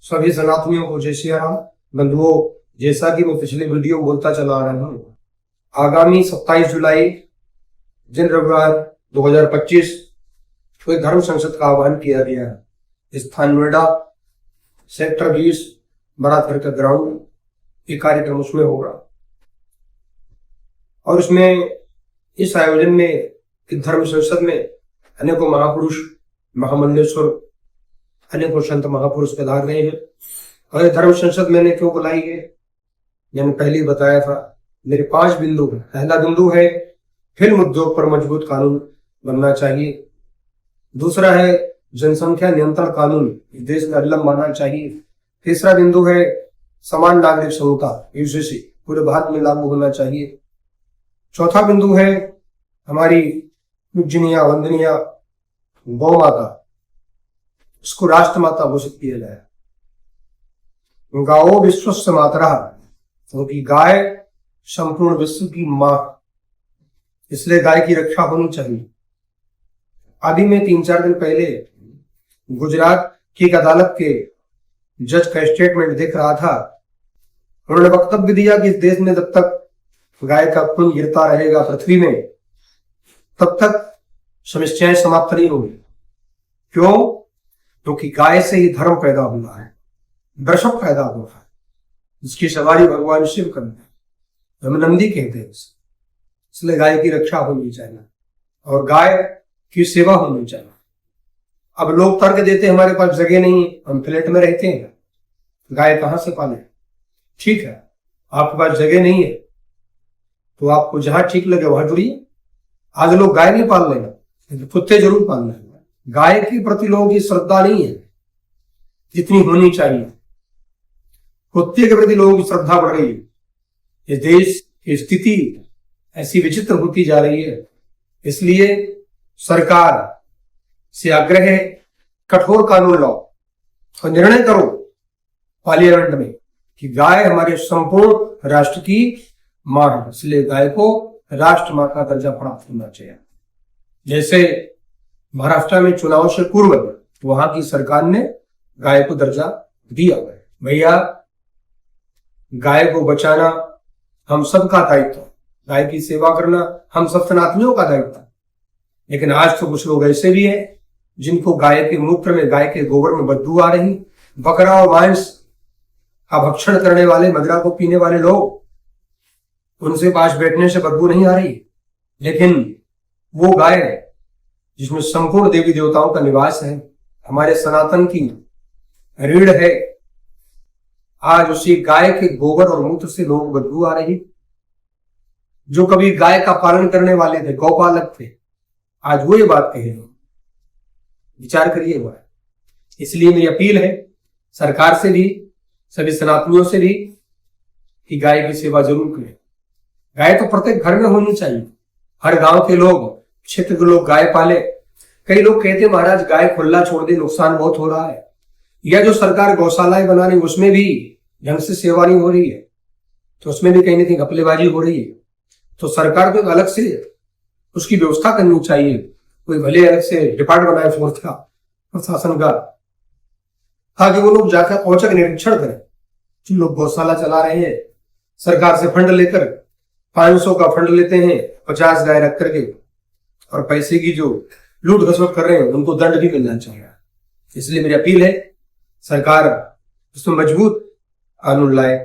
सभी सनातनियों को जय श्री राम। बंधुओं, जैसा कि मैं पिछले वीडियो बोलता चला आ रहा हूँ, आगामी 27 जुलाई दिन रविवार 2025 को एक धर्म संसद का आह्वान किया गया है। स्थान नोएडा, सेक्टर 20, बड़ा घर का ग्राउंड। ये कार्यक्रम उसमें होगा और उसमें इस आयोजन में धर्म संसद में अनेकों महापुरुष, महामंडलेश्वर, अनेकों संत महापुरुष पधार रहे हैं। और ये धर्म संसद मैंने क्यों बुलाई है, मैंने पहले ही बताया था। मेरे 5 बिंदु हैं। पहला बिंदु है फिल्म उद्योग पर मजबूत कानून बनना चाहिए। दूसरा है जनसंख्या नियंत्रण कानून देश में अल्लम मानना चाहिए। तीसरा बिंदु है समान नागरिक संहिता यूसीसी पूरे भारत में लागू होना चाहिए। चौथा बिंदु है हमारी पूजनीय वंदनीय गौ माता, इसको राष्ट्र माता घोषित किया जाए। गाओ विश्वस्य मातरः, क्योंकि गाय संपूर्ण विश्व की मां, इसलिए गाय की रक्षा होनी चाहिए। अभी मैं 3-4 दिन पहले गुजरात की एक अदालत के जज का स्टेटमेंट देख रहा था। उन्होंने वक्तव्य दिया कि इस देश में जब तक गाय का खून गिरता रहेगा पृथ्वी में, तब तक समस्याएं समाप्त नहीं होंगी। क्यों? क्योंकि गाय से ही धर्म पैदा हुआ है, दर्शक पैदा हुआ है, जिसकी सवारी भगवान शिव करते हैं, हम नंदी कहते हैं। इसलिए गाय की रक्षा होनी चाहिए और गाय की सेवा होनी चाहिए। अब लोग तर्क देते हैं हमारे पास जगह नहीं है, हम फ्लैट में रहते हैं, गाय कहां से पालें? ठीक है, आपके पास जगह नहीं है तो आपको जहां ठीक लगे वहां जुड़िए। आज लोग गाय नहीं पाल रहे हैं, कुत्ते जरूर पाल रहे हैं। गाय के प्रति लोगों की श्रद्धा नहीं है जितनी होनी चाहिए। कुत्ते के प्रति लोगों की श्रद्धा बढ़ रही है। इस देश की स्थिति ऐसी विचित्र होती जा रही है। इसलिए सरकार से आग्रह है, कठोर कानून लाओ और निर्णय करो पार्लियामेंट में कि गाय हमारे संपूर्ण राष्ट्र की मां है। इसलिए गाय को राष्ट्र मां का दर्जा प्राप्त होना चाहिए। जैसे महाराष्ट्र में चुनाव से पूर्व वहां की सरकार ने गाय को दर्जा दिया है। भैया, गाय को बचाना हम सबका दायित्व, गाय की सेवा करना हम सब सनातनियों का दायित्व। लेकिन आज तो कुछ लोग ऐसे भी हैं जिनको गाय के मूत्र में, गाय के गोबर में बदबू आ रही। बकरा और मांस का भक्षण करने वाले, मदिरा को पीने वाले लोग, उनसे पास बैठने से बदबू नहीं आ रही। लेकिन वो गाय जिसमें संपूर्ण देवी देवताओं का निवास है, हमारे सनातन की रीढ़ है, आज उसी गाय के गोबर और मूत्र से लोग बदबू आ रही। जो कभी गाय का पालन करने वाले थे, गौपालक थे, आज वो ये बात कहे। विचार करिए हुआ। इसलिए मेरी अपील है सरकार से भी, सभी सनातनियों से भी, कि गाय की सेवा जरूर करें। गाय तो प्रत्येक घर में होनी चाहिए। हर गांव के लोग, क्षेत्र के लोग गाय पाले। कई लोग कहते महाराज गाय खुला छोड़ दे, नुकसान बहुत हो रहा है। या जो सरकार गौशालाएं बना रही उसमें भी ढंग से सेवा नहीं हो रही है, तो उसमें भी कहीं ना कहीं घपलेबाजी हो रही है। तो सरकार को अलग से उसकी व्यवस्था करनी चाहिए। कोई भले अलग से डिपार्टमेंट बनाए फोर्थ का, प्रशासन का, ताकि वो लोग जाकर औचक निरीक्षण करें। जो लोग गौशाला चला रहे हैं, सरकार से फंड लेकर 500 का फंड लेते हैं, 50 गाय रख करके, और पैसे की जो लूट घसवट कर रहे हैं उनको दंड भी मिलना चाहिए। इसलिए मेरी अपील है सरकार इसमें मजबूत कानून लाए।